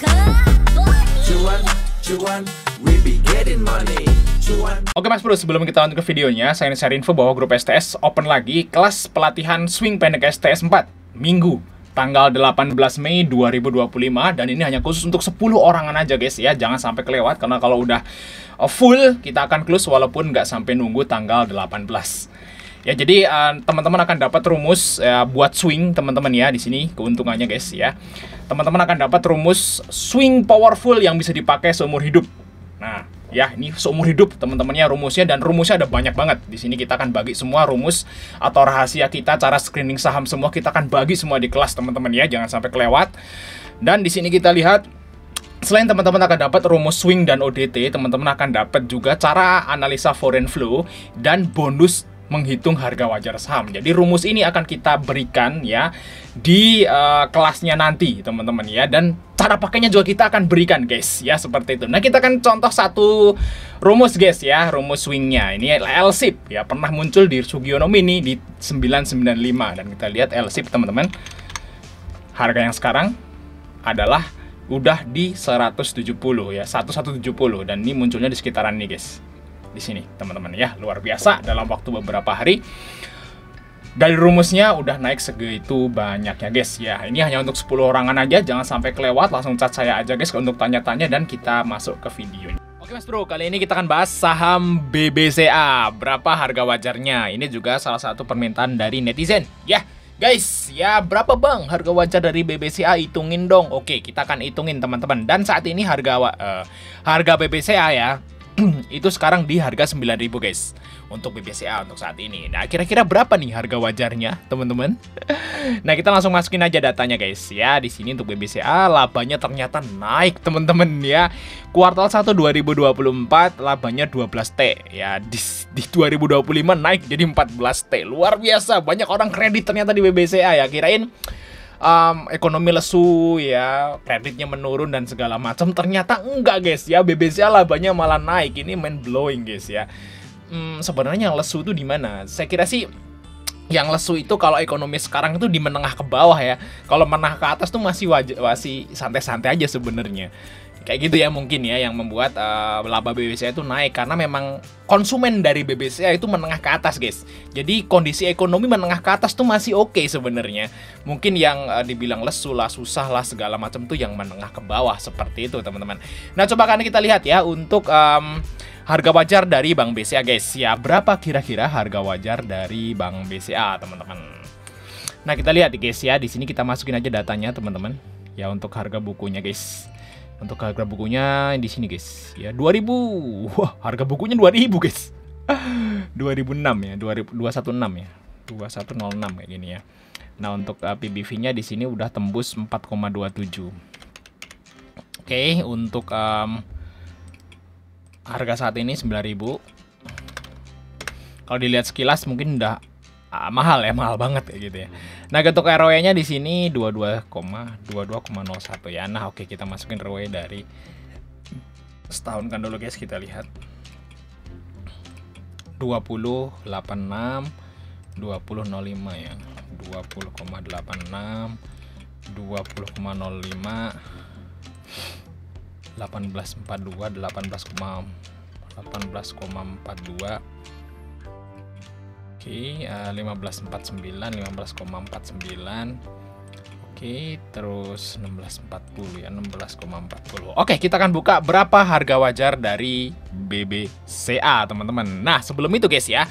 Cuan, cuan, we be getting money. Cuan. Oke Mas Bro, sebelum kita lanjut ke videonya, saya ingin share info bahwa grup STS open lagi kelas pelatihan swing pendek STS 4 Minggu tanggal 18 Mei 2025, dan ini hanya khusus untuk 10 orangan aja guys ya. Jangan sampai kelewat, karena kalau udah full kita akan close walaupun nggak sampai nunggu tanggal 18. Ya, jadi teman-teman akan dapat rumus buat swing teman-teman ya. Di sini keuntungannya guys ya. Teman-teman akan dapat rumus swing powerful yang bisa dipakai seumur hidup. Nah, ya ini seumur hidup teman-temannya rumusnya, dan rumusnya ada banyak banget. Di sini kita akan bagi semua rumus atau rahasia kita, cara screening saham semua kita akan bagi semua di kelas teman-teman ya. Jangan sampai kelewat. Dan di sini kita lihat, selain teman-teman akan dapat rumus swing dan ODT, teman-teman akan dapat juga cara analisa foreign flow dan bonus menghitung harga wajar saham. Jadi rumus ini akan kita berikan ya di kelasnya nanti teman-teman ya, dan cara pakainya juga kita akan berikan guys ya, seperti itu. Nah, kita akan contoh satu rumus guys ya, rumus swingnya. Ini LSIP ya, pernah muncul di Sugiono Mini di 995, dan kita lihat LSIP teman-teman. Harga yang sekarang adalah udah di 170 ya, 1170, dan ini munculnya di sekitaran ini guys. Di sini teman-teman ya, luar biasa dalam waktu beberapa hari dari rumusnya udah naik segitu banyaknya guys ya. Ini hanya untuk 10 orangan aja, jangan sampai kelewat. Langsung chat saya aja guys untuk tanya-tanya, dan kita masuk ke videonya. Oke Mas Bro, kali ini kita akan bahas saham BBCA, berapa harga wajarnya. Ini juga salah satu permintaan dari netizen ya. Guys, ya berapa bang harga wajar dari BBCA, hitungin dong. Oke, kita akan hitungin teman-teman. Dan saat ini harga BBCA ya itu sekarang di harga 9.000 guys untuk BBCA untuk saat ini. Nah, kira-kira berapa nih harga wajarnya teman-teman? Nah, kita langsung masukin aja datanya guys ya. Di sini untuk BBCA labanya ternyata naik teman-teman ya. Kuartal 1 2024 labanya 12T ya. Di 2025 naik jadi 14T. Luar biasa, banyak orang kredit ternyata di BBCA ya. Kirain ekonomi lesu ya, kreditnya menurun dan segala macam. Ternyata enggak guys ya, BBCA labanya malah naik. Ini mind blowing guys ya. Sebenarnya yang lesu itu di mana? Saya kira sih yang lesu itu kalau ekonomi sekarang itu di menengah ke bawah ya. Kalau menengah ke atas tuh masih santai-santai aja sebenarnya. Kayak gitu ya mungkin ya, yang membuat laba BBCA itu naik karena memang konsumen dari BBCA itu menengah ke atas guys. Jadi kondisi ekonomi menengah ke atas tuh masih oke sebenarnya. Mungkin yang dibilang lesu lah, susah lah, segala macam tuh yang menengah ke bawah, seperti itu teman-teman. Nah, coba kan kita lihat ya untuk harga wajar dari Bank BCA guys ya. Berapa kira-kira harga wajar dari Bank BCA teman-teman? Nah, kita lihat guys ya, di sini kita masukin aja datanya teman-teman. Ya, untuk harga bukunya guys. Untuk harga bukunya di sini guys ya, 2000. Wah, harga bukunya 2000 guys. 2006 ya, 216 ya. 2106 kayak gini ya. Nah, untuk PBV-nya di sini udah tembus 4,27. Oke, untuk harga saat ini 9.000. Kalau dilihat sekilas mungkin udah mahal ya, mahal banget kayak gitu ya. Nah, untuk ROE-nya di sini 22,01 ya. Nah, oke, kita masukin ROE dari setahun kan dulu guys, kita lihat 20,86, 20,05 ya. 20,86, 20,05, 18,42, 18,42. Oke, 15,49, 15,49. Oke, terus 16,40 ya, 16,40. Oke, kita akan buka berapa harga wajar dari BBCA, teman-teman. Nah, sebelum itu guys ya,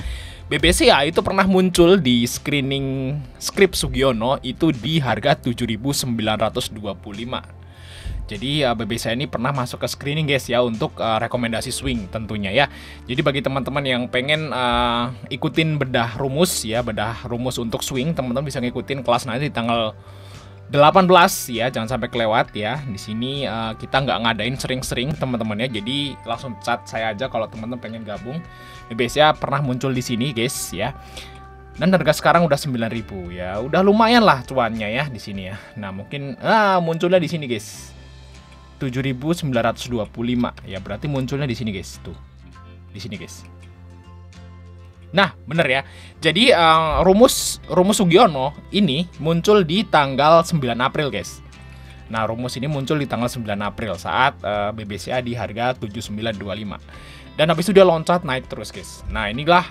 BBCA itu pernah muncul di screening script Sugiono itu di harga 7.925. Jadi BBCA ini pernah masuk ke screening guys ya, untuk rekomendasi swing tentunya ya. Jadi bagi teman-teman yang pengen ikutin bedah rumus ya, bedah rumus untuk swing, teman-teman bisa ngikutin kelas nanti di tanggal 18 ya, jangan sampai kelewat ya. Di sini kita nggak ngadain sering-sering teman-teman ya. Jadi langsung chat saya aja kalau teman-teman pengen gabung. BBCA pernah muncul di sini guys ya. Dan harga sekarang udah 9.000 ya. Udah lumayan lah cuannya ya di sini ya. Nah, mungkin munculnya di sini guys. 7.925 ya, berarti munculnya di sini guys, tuh di sini guys. Nah, bener ya. Jadi rumus Sugiono ini muncul di tanggal 9 April guys. Nah, rumus ini muncul di tanggal 9 April saat BBCA di harga 7925. Dan habis itu dia loncat naik terus, guys. Nah, inilah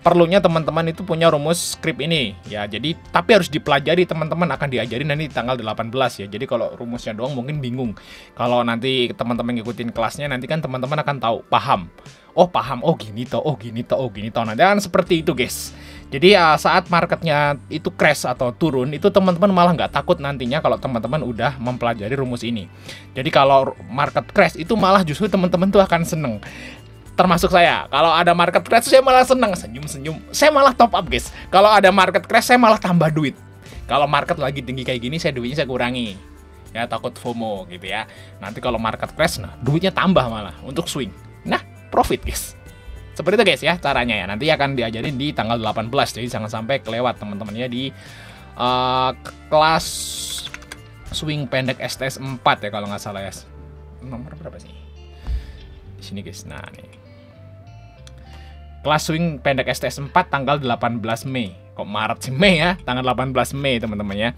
perlunya teman-teman itu punya rumus script ini ya. Jadi tapi harus dipelajari, teman-teman akan diajarin nanti di tanggal 18 ya. Jadi kalau rumusnya doang mungkin bingung. Kalau nanti teman-teman ngikutin kelasnya nanti kan teman-teman akan tahu, paham. Oh, paham. Oh, gini toh. Oh, gini toh. Oh, gini toh. Nanti kan seperti itu, guys. Jadi saat marketnya itu crash atau turun, itu teman-teman malah nggak takut nantinya kalau teman-teman udah mempelajari rumus ini. Jadi kalau market crash itu malah justru teman-teman tuh akan seneng. Termasuk saya, kalau ada market crash saya malah seneng, senyum-senyum. Saya malah top up, guys. Kalau ada market crash saya malah tambah duit. Kalau market lagi tinggi kayak gini, duitnya saya kurangi. Ya, takut FOMO gitu ya. Nanti kalau market crash, nah duitnya tambah malah untuk swing. Nah, profit, guys. Seperti itu, guys, ya caranya ya. Nanti akan diajarin di tanggal 18. Jadi jangan sampai kelewat teman-teman ya di kelas swing pendek STS 4 ya kalau nggak salah ya. Nomor berapa sih? Di sini, guys. Nah, nih. Kelas swing pendek STS 4 tanggal 18 Mei. Kok Maret sih, Mei ya? Tanggal 18 Mei, teman-teman ya.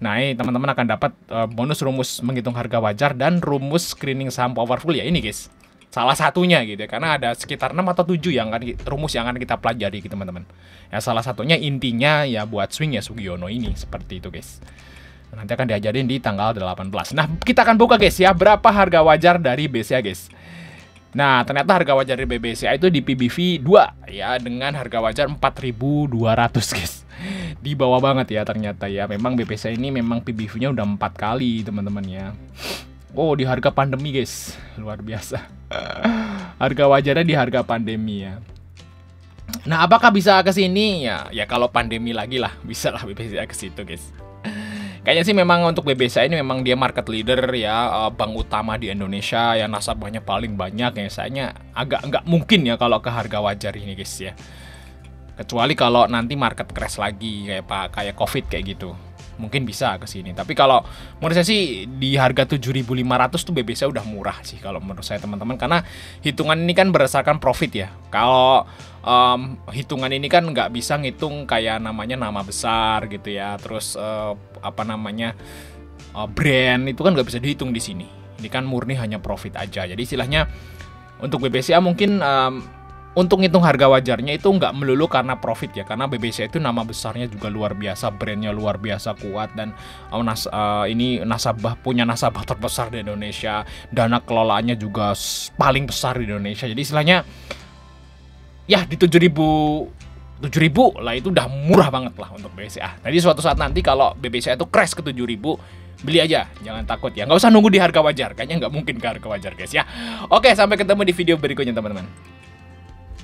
Nah, ini teman-teman akan dapat bonus rumus menghitung harga wajar dan rumus screening saham powerful ya ini, guys. Salah satunya gitu ya, karena ada sekitar 6 atau 7 yang rumus yang akan kita pelajari gitu, teman-teman. Ya, salah satunya intinya ya buat swing ya Sugiono ini, seperti itu, guys. Nanti akan diajarin di tanggal 18. Nah, kita akan buka, guys, ya berapa harga wajar dari BCA, guys. Nah, ternyata harga wajar dari BCA itu di PBV 2 ya, dengan harga wajar 4.200, guys. Di bawah banget ya ternyata ya. Memang BCA ini memang PBV-nya udah 4 kali, teman-teman ya. Oh, di harga pandemi, guys. Luar biasa. Harga wajarnya di harga pandemi ya. Nah, apakah bisa ke sini? Ya kalau pandemi lagi lah, bisa lah BBCA ke situ, guys. Kayaknya sih memang untuk BBCA ini memang dia market leader ya, bank utama di Indonesia yang nasabahnya paling banyak ya. Sayangnya agak nggak mungkin ya kalau ke harga wajar ini, guys ya. Kecuali kalau nanti market crash lagi kayak Covid kayak gitu. Mungkin bisa ke sini. Tapi kalau menurut saya sih di harga 7.500 tuh BBCA udah murah sih kalau menurut saya, teman-teman, karena hitungan ini kan berdasarkan profit ya. Kalau hitungan ini kan nggak bisa ngitung kayak namanya nama besar gitu ya. Terus brand itu kan nggak bisa dihitung di sini. Ini kan murni hanya profit aja. Jadi istilahnya untuk BBCA mungkin untuk ngitung harga wajarnya itu nggak melulu karena profit ya, karena BBCA itu nama besarnya juga luar biasa, brandnya luar biasa kuat, dan ini punya nasabah terbesar di Indonesia, dana kelolaannya juga paling besar di Indonesia. Jadi istilahnya ya di 7.000 lah itu udah murah banget lah untuk BBCA. Jadi suatu saat nanti kalau BBCA itu crash ke 7.000, beli aja, jangan takut ya, nggak usah nunggu di harga wajar, kayaknya nggak mungkin ke harga wajar, guys ya. Oke, sampai ketemu di video berikutnya, teman-teman.